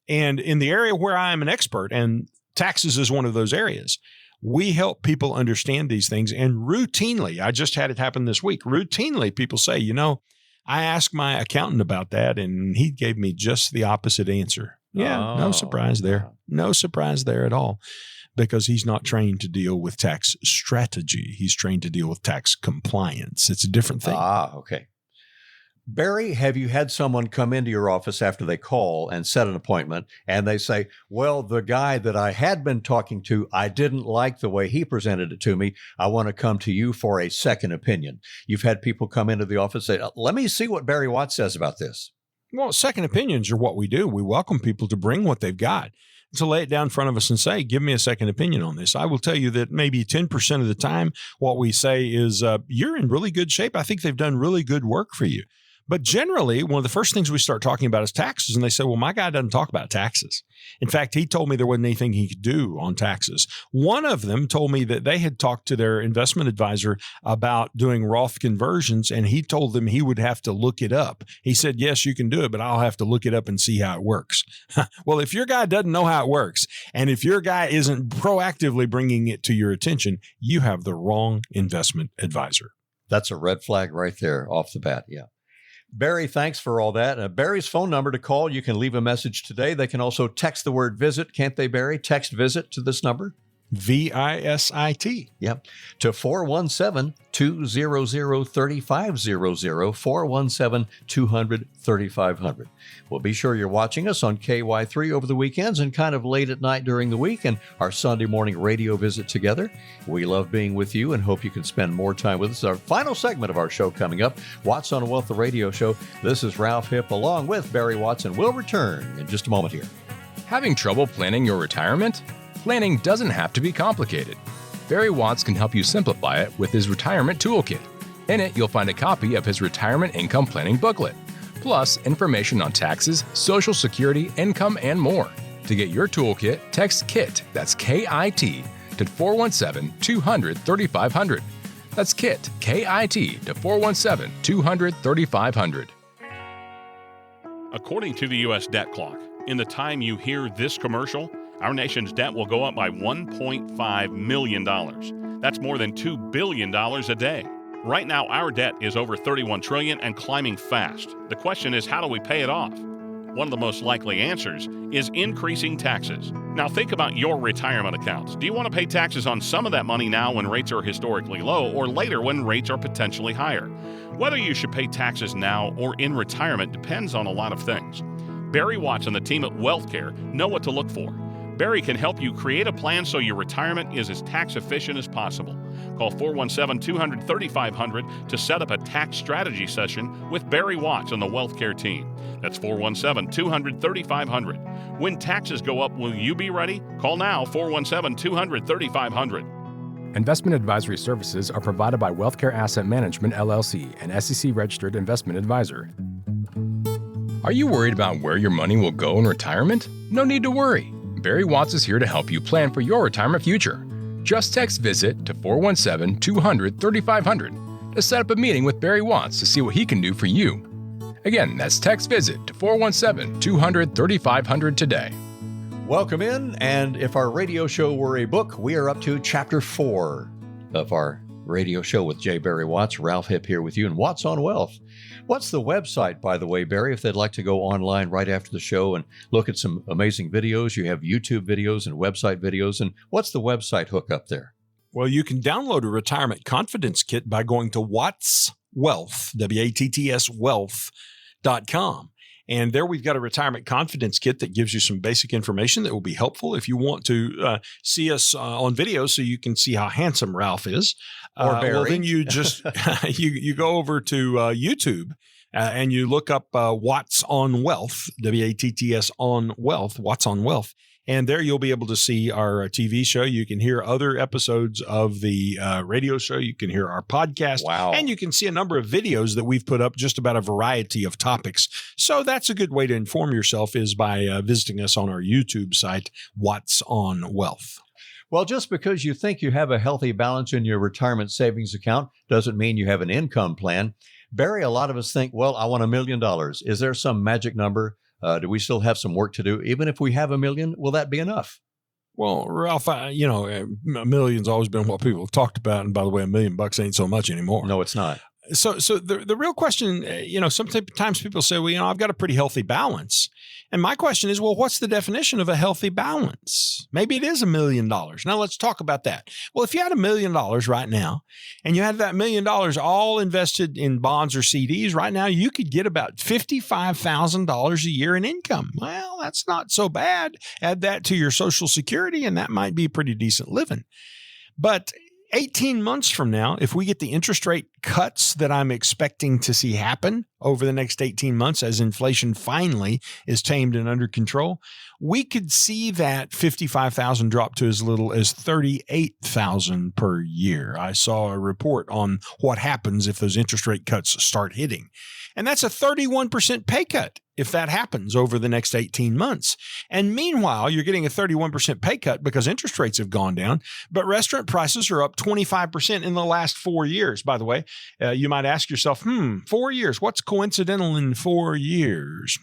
And in the area where I'm an expert, and taxes is one of those areas, we help people understand these things. And routinely, I just had it happen this week, routinely people say, I asked my accountant about that and he gave me just the opposite answer. Yeah, no surprise there. No surprise there at all. Because he's not trained to deal with tax strategy. He's trained to deal with tax compliance. It's a different thing. Okay. Barry, have you had someone come into your office after they call and set an appointment and they say, well, the guy that I had been talking to, I didn't like the way he presented it to me. I want to come to you for a second opinion. You've had people come into the office and say, let me see what Barry Watts says about this. Well, second opinions are what we do. We welcome people to bring what they've got, to lay it down in front of us and say, give me a second opinion on this. I will tell you that maybe 10% of the time, what we say is, you're in really good shape. I think they've done really good work for you. But generally, one of the first things we start talking about is taxes. And they say, well, my guy doesn't talk about taxes. In fact, he told me there wasn't anything he could do on taxes. One of them told me that they had talked to their investment advisor about doing Roth conversions, and he told them he would have to look it up. He said, yes, you can do it, but I'll have to look it up and see how it works. Well, if your guy doesn't know how it works, and if your guy isn't proactively bringing it to your attention, you have the wrong investment advisor. That's a red flag right there off the bat. Yeah. Barry, thanks for all that. Barry's phone number to call, you can leave a message today. They can also text the word visit, can't they, Barry? Text visit to this number? VISIT. Yep. To 417-200-3500, 417-200-3500. Well, be sure you're watching us on KY3 over the weekends and kind of late at night during the week and our Sunday morning radio visit together. We love being with you and hope you can spend more time with us. Our final segment of our show coming up, Watts on Wealth, the radio show. This is Ralph Hipp along with Barry Watts, and we'll return in just a moment here. Having trouble planning your retirement? Planning doesn't have to be complicated. Barry Watts can help you simplify it with his retirement toolkit. In it, you'll find a copy of his retirement income planning booklet, plus information on taxes, Social Security, income, and more. To get your toolkit, text KIT, that's K-I-T, to 417-200-3500. That's KIT, K-I-T, to 417-200-3500. According to the U.S. debt clock, in the time you hear this commercial, our nation's debt will go up by $1.5 million. That's more than $2 billion a day. Right now, our debt is over $31 trillion and climbing fast. The question is, how do we pay it off? One of the most likely answers is increasing taxes. Now think about your retirement accounts. Do you want to pay taxes on some of that money now when rates are historically low, or later when rates are potentially higher? Whether you should pay taxes now or in retirement depends on a lot of things. Barry Watts and the team at WealthCare know what to look for. Barry can help you create a plan so your retirement is as tax efficient as possible. Call 417-200-3500 to set up a tax strategy session with Barry Watts and the WealthCare team. That's 417-200-3500. When taxes go up, will you be ready? Call now, 417-200-3500. Investment advisory services are provided by WealthCare Asset Management, LLC, an SEC-registered investment advisor. Are you worried about where your money will go in retirement? No need to worry. Barry Watts is here to help you plan for your retirement future. Just text VISIT to 417-200-3500 to set up a meeting with Barry Watts to see what he can do for you. Again, that's text VISIT to 417-200-3500 today. Welcome in, and if our radio show were a book, we are up to Chapter 4 of our radio show with J. Barry Watts. Ralph Hipp here with you, and Watts on Wealth. What's the website, by the way, Barry, if they'd like to go online right after the show and look at some amazing videos? You have YouTube videos and website videos, and what's the website hookup there? Well, you can download a retirement confidence kit by going to Watts Wealth, WATTS Wealth.com. And there we've got a retirement confidence kit that gives you some basic information that will be helpful if you want to see us on video so you can see how handsome Ralph is. Or Barry. Well, then you just you go over to YouTube and you look up Watts on Wealth, WATTS on Wealth, Watts on Wealth. And there you'll be able to see our TV show. You can hear other episodes of the radio show. You can hear our podcast. Wow. And you can see a number of videos that we've put up just about a variety of topics. So that's a good way to inform yourself is by visiting us on our YouTube site, Watts on Wealth. Well, just because you think you have a healthy balance in your retirement savings account doesn't mean you have an income plan. Barry, a lot of us think, well, I want $1 million. Is there some magic number? Do we still have some work to do? Even if we have $1 million, will that be enough? Well, Ralph, a million's always been what people have talked about. And by the way, $1 million ain't so much anymore. No, it's not. So the real question, sometimes people say, well, I've got a pretty healthy balance. And my question is, well, what's the definition of a healthy balance? Maybe it is $1 million. Now let's talk about that. Well, if you had $1 million right now and you had that $1 million all invested in bonds or CDs right now, you could get about $55,000 a year in income. Well, that's not so bad. Add that to your Social Security and that might be pretty decent living. But 18 months from now, if we get the interest rate cuts that I'm expecting to see happen over the next 18 months as inflation finally is tamed and under control, we could see that $55,000 drop to as little as $38,000 per year. I saw a report on what happens if those interest rate cuts start hitting. And that's a 31% pay cut if that happens over the next 18 months. And meanwhile, you're getting a 31% pay cut because interest rates have gone down, but restaurant prices are up 25% in the last 4 years. By the way, you might ask yourself, 4 years, what's coincidental in 4 years?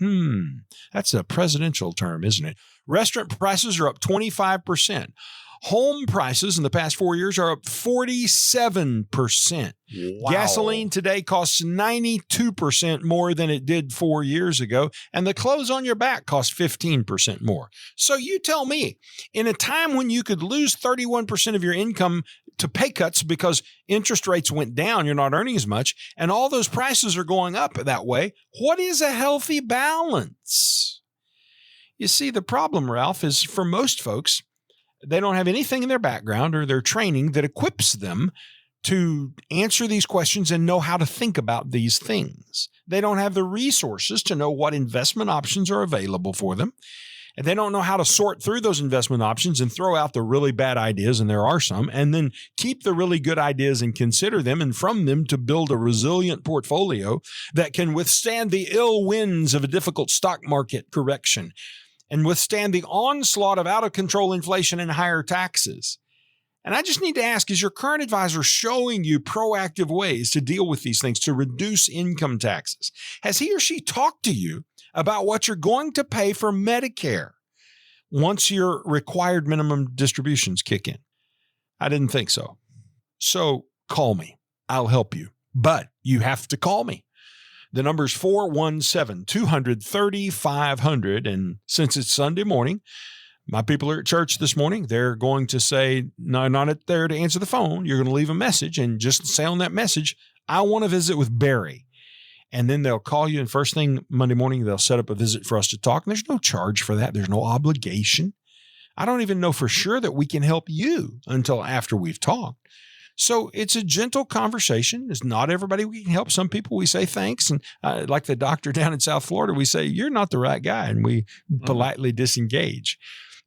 That's a presidential term, isn't it? Restaurant prices are up 25%. Home prices in the past 4 years are up 47%. Wow. Gasoline today costs 92% more than it did 4 years ago, and the clothes on your back cost 15% more. So you tell me, in a time when you could lose 31% of your income to pay cuts because interest rates went down, you're not earning as much, and all those prices are going up that way, what is a healthy balance? You see, the problem, Ralph, is for most folks, they don't have anything in their background or their training that equips them to answer these questions and know how to think about these things. They don't have the resources to know what investment options are available for them. And they don't know how to sort through those investment options and throw out the really bad ideas, and there are some, and then keep the really good ideas and consider them, and from them to build a resilient portfolio that can withstand the ill winds of a difficult stock market correction and withstand the onslaught of out-of-control inflation and higher taxes. And I just need to ask, is your current advisor showing you proactive ways to deal with these things, to reduce income taxes? Has he or she talked to you about what you're going to pay for Medicare once your required minimum distributions kick in? I didn't think so. So call me. I'll help you. But you have to call me. The number is 417-200-3500. And since it's Sunday morning, my people are at church this morning. They're going to say, no, not there to answer the phone. You're going to leave a message and just say on that message, I want to visit with Barry. And then they'll call you, and first thing Monday morning, they'll set up a visit for us to talk. And there's no charge for that. There's no obligation. I don't even know for sure that we can help you until after we've talked. So it's a gentle conversation. It's not everybody we can help. Some people we say thanks. And like the doctor down in South Florida, we say, you're not the right guy. And we politely disengage.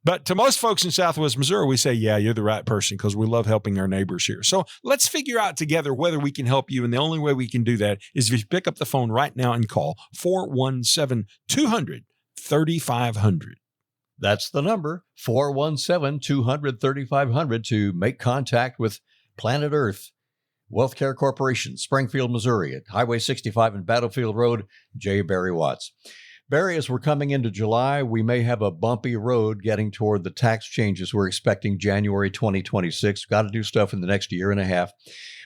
But to most folks in Southwest Missouri, we say, yeah, you're the right person because we love helping our neighbors here. So let's figure out together whether we can help you. And the only way we can do that is if you pick up the phone right now and call 417-200-3500. That's the number, 417-200-3500, to make contact with Planet Earth Wealth Care Corporation, Springfield, Missouri, at Highway 65 and Battlefield Road. J. Barry Watts. Barry, as we're coming into July, we may have a bumpy road getting toward the tax changes we're expecting January 2026. Got to do stuff in the next year and a half.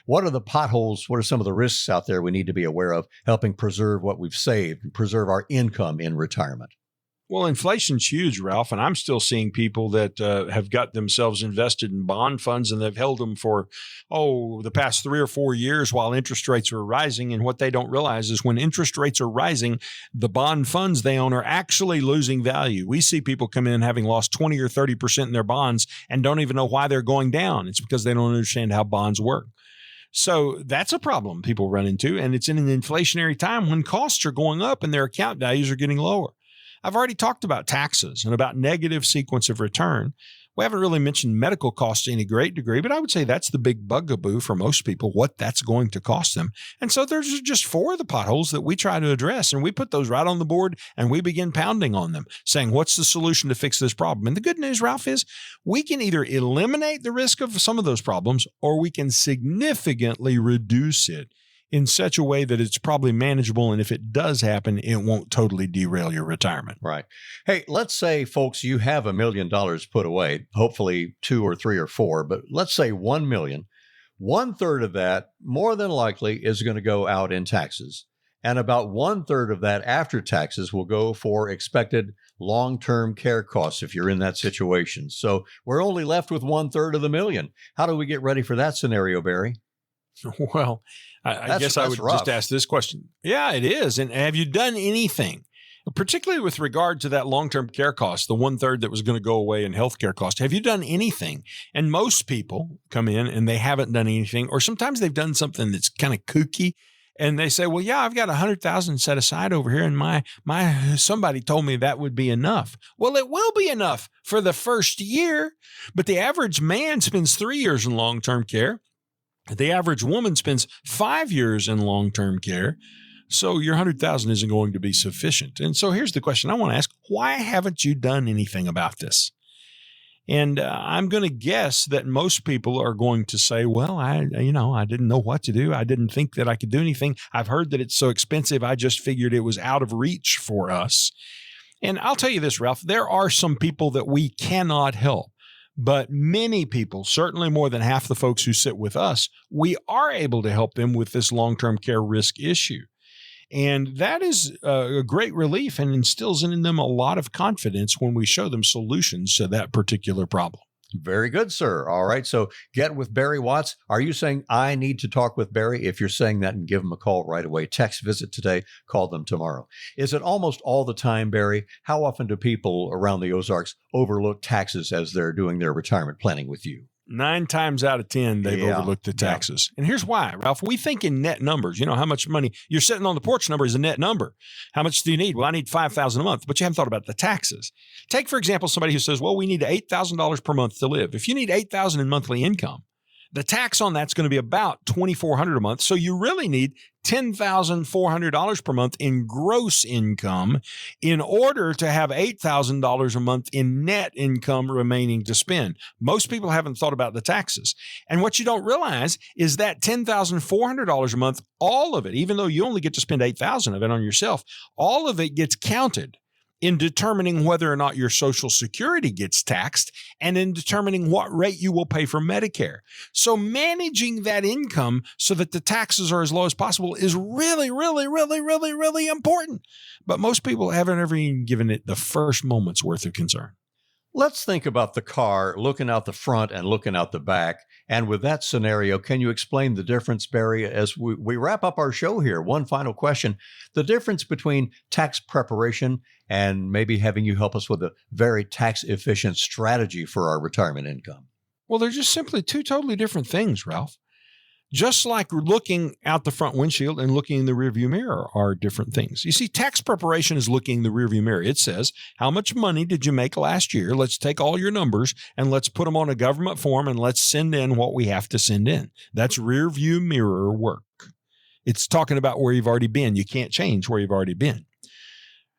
What are the potholes? What are some of the risks out there we need to be aware of, helping preserve what we've saved and preserve our income in retirement? Well, inflation's huge, Ralph, and I'm still seeing people that have got themselves invested in bond funds, and they've held them for, the past 3 or 4 years while interest rates are rising. And what they don't realize is when interest rates are rising, the bond funds they own are actually losing value. We see people come in having lost 20 or 30% in their bonds and don't even know why they're going down. It's because they don't understand how bonds work. So that's a problem people run into, and it's in an inflationary time when costs are going up and their account values are getting lower. I've already talked about taxes and about negative sequence of return. We haven't really mentioned medical costs to any great degree, but I would say that's the big bugaboo for most people, what that's going to cost them. And so there's just 4 of the potholes that we try to address, and we put those right on the board and we begin pounding on them, saying, what's the solution to fix this problem? And the good news, Ralph, is we can either eliminate the risk of some of those problems or we can significantly reduce it in such a way that it's probably manageable. And if it does happen, it won't totally derail your retirement. Right. Hey, let's say, folks, you have $1 million put away, hopefully 2 or 3 or 4, but let's say 1 million. 1/3 of that, more than likely, is going to go out in taxes. And about 1/3 of that after taxes will go for expected long-term care costs if you're in that situation. So we're only left with 1/3 of the million. How do we get ready for that scenario, Barry? Well, I guess I would just ask this question. Yeah, it is. And have you done anything, particularly with regard to that long-term care cost, the 1/3 that was going to go away in healthcare cost? Have you done anything? And most people come in and they haven't done anything, or sometimes they've done something that's kind of kooky. And they say, well, yeah, I've got 100,000 set aside over here, and my somebody told me that would be enough. Well, it will be enough for the first year, but the average man spends 3 years in long-term care. The average woman spends 5 years in long-term care. So your 100,000 isn't going to be sufficient. And so here's the question I want to ask. Why haven't you done anything about this? And I'm going to guess that most people are going to say, well, I didn't know what to do. I didn't think that I could do anything. I've heard that it's so expensive. I just figured it was out of reach for us. And I'll tell you this, Ralph, there are some people that we cannot help. But many people, certainly more than half the folks who sit with us, we are able to help them with this long-term care risk issue. And that is a great relief and instills in them a lot of confidence when we show them solutions to that particular problem. Very good, sir. All right. So get with Barry Watts. Are you saying I need to talk with Barry? If you're saying that, and give him a call right away. Text visit today, call them tomorrow. Is it almost all the time, Barry? How often do people around the Ozarks overlook taxes as they're doing their retirement planning with you? 9 times out of 10, they've overlooked the taxes. And here's why, Ralph. We think in net numbers. You know, how much money you're sitting on the porch number is a net number. How much do you need? Well, I need $5,000 a month, but you haven't thought about the taxes. Take, for example, somebody who says, well, we need $8,000 per month to live. If you need $8,000 in monthly income, the tax on that's going to be about $2,400 a month. So you really need $10,400 per month in gross income in order to have $8,000 a month in net income remaining to spend. Most people haven't thought about the taxes. And what you don't realize is that $10,400 a month, all of it, even though you only get to spend $8,000 of it on yourself, all of it gets counted in determining whether or not your Social Security gets taxed and in determining what rate you will pay for Medicare. So managing that income so that the taxes are as low as possible is really, really, really, really, really important. But most people haven't ever even given it the first moment's worth of concern. Let's think about the car looking out the front and looking out the back. And with that scenario, can you explain the difference, Barry, as we wrap up our show here? One final question. The difference between tax preparation and maybe having you help us with a very tax-efficient strategy for our retirement income. Well, they're just simply 2 totally different things, Ralph. Just like looking out the front windshield and looking in the rearview mirror are different things. You see, tax preparation is looking in the rearview mirror. It says, how much money did you make last year? Let's take all your numbers and let's put them on a government form and let's send in what we have to send in. That's rearview mirror work. It's talking about where you've already been. You can't change where you've already been.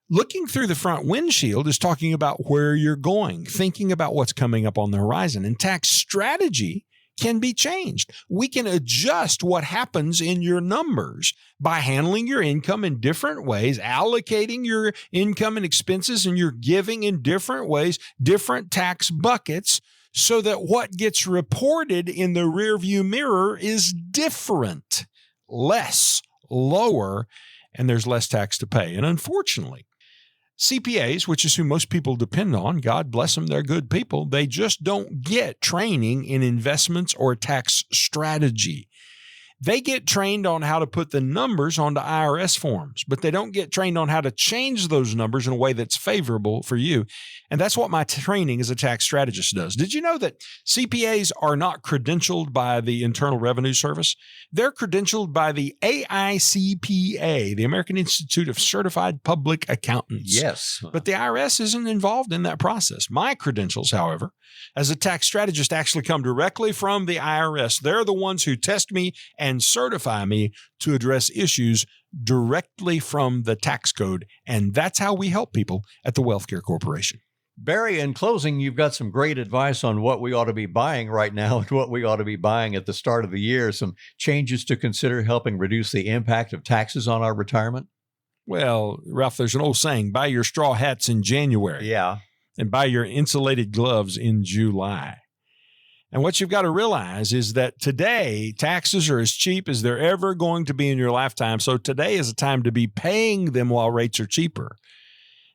Looking through the front windshield is talking about where you're going, thinking about what's coming up on the horizon. And tax strategy can be changed. We can adjust what happens in your numbers by handling your income in different ways, allocating your income and expenses and your giving in different ways, different tax buckets, so that what gets reported in the rearview mirror is different, less, lower, and there's less tax to pay. And unfortunately, CPAs, which is who most people depend on, God bless them, they're good people, they just don't get training in investments or tax strategy. They get trained on how to put the numbers onto IRS forms, but they don't get trained on how to change those numbers in a way that's favorable for you. And that's what my training as a tax strategist does. Did you know that CPAs are not credentialed by the Internal Revenue Service? They're credentialed by the AICPA, the American Institute of Certified Public Accountants. Yes. But the IRS isn't involved in that process. My credentials, however, as a tax strategist actually come directly from the IRS. They're the ones who test me and certify me to address issues directly from the tax code. And that's how we help people at the Wealth Care Corporation. Barry, in closing, you've got some great advice on what we ought to be buying right now and what we ought to be buying at the start of the year. Some changes to consider helping reduce the impact of taxes on our retirement. Well, Ralph, there's an old saying, buy your straw hats in January. Yeah. And buy your insulated gloves in July. And what you've got to realize is that today, taxes are as cheap as they're ever going to be in your lifetime. So today is a time to be paying them while rates are cheaper.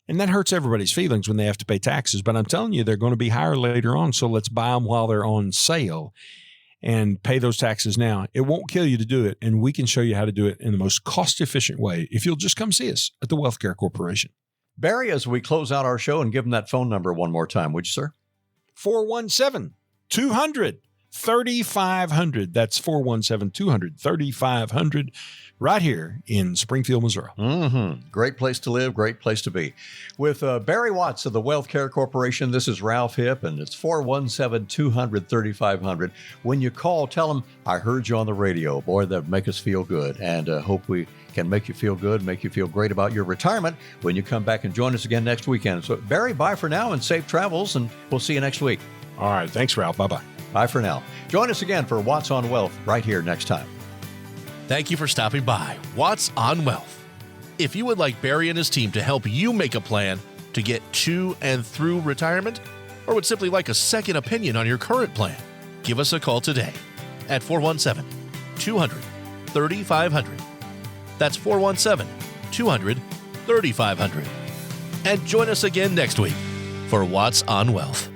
And that hurts everybody's feelings when they have to pay taxes. But I'm telling you, they're going to be higher later on. So let's buy them while they're on sale and pay those taxes now. It won't kill you to do it. And we can show you how to do it in the most cost-efficient way if you'll just come see us at the Wealth Care Corporation. Barry, as we close out our show, and give them that phone number one more time, would you, sir? 417-200-3500. That's 417-200-3500 right here in Springfield, Missouri. Great place to live, great place to be. With Barry Watts of the Wealth Care Corporation, this is Ralph Hipp, and it's 417-200-3500. When you call, tell them, I heard you on the radio. Boy, that'd make us feel good, and hope we can make you feel good, make you feel great about your retirement when you come back and join us again next weekend. So, Barry, bye for now and safe travels, and we'll see you next week. All right. Thanks, Ralph. Bye-bye. Bye for now. Join us again for Watts on Wealth right here next time. Thank you for stopping by Watts on Wealth. If you would like Barry and his team to help you make a plan to get to and through retirement, or would simply like a second opinion on your current plan, give us a call today at 417-200-3500. That's 417-200-3500. And join us again next week for What's on Wealth.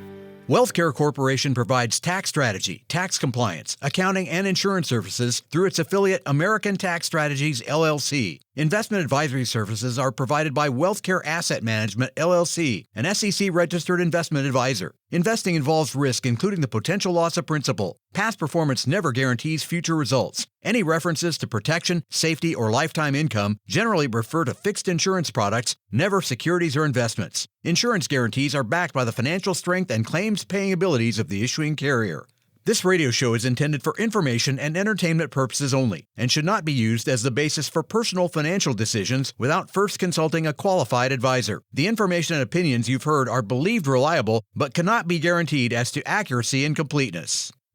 WealthCare Corporation provides tax strategy, tax compliance, accounting, and insurance services through its affiliate American Tax Strategies, LLC. Investment advisory services are provided by WealthCare Asset Management, LLC, an SEC-registered investment advisor. Investing involves risk, including the potential loss of principal. Past performance never guarantees future results. Any references to protection, safety, or lifetime income generally refer to fixed insurance products, never securities or investments. Insurance guarantees are backed by the financial strength and claims-paying abilities of the issuing carrier. This radio show is intended for information and entertainment purposes only and should not be used as the basis for personal financial decisions without first consulting a qualified advisor. The information and opinions you've heard are believed reliable but cannot be guaranteed as to accuracy and completeness.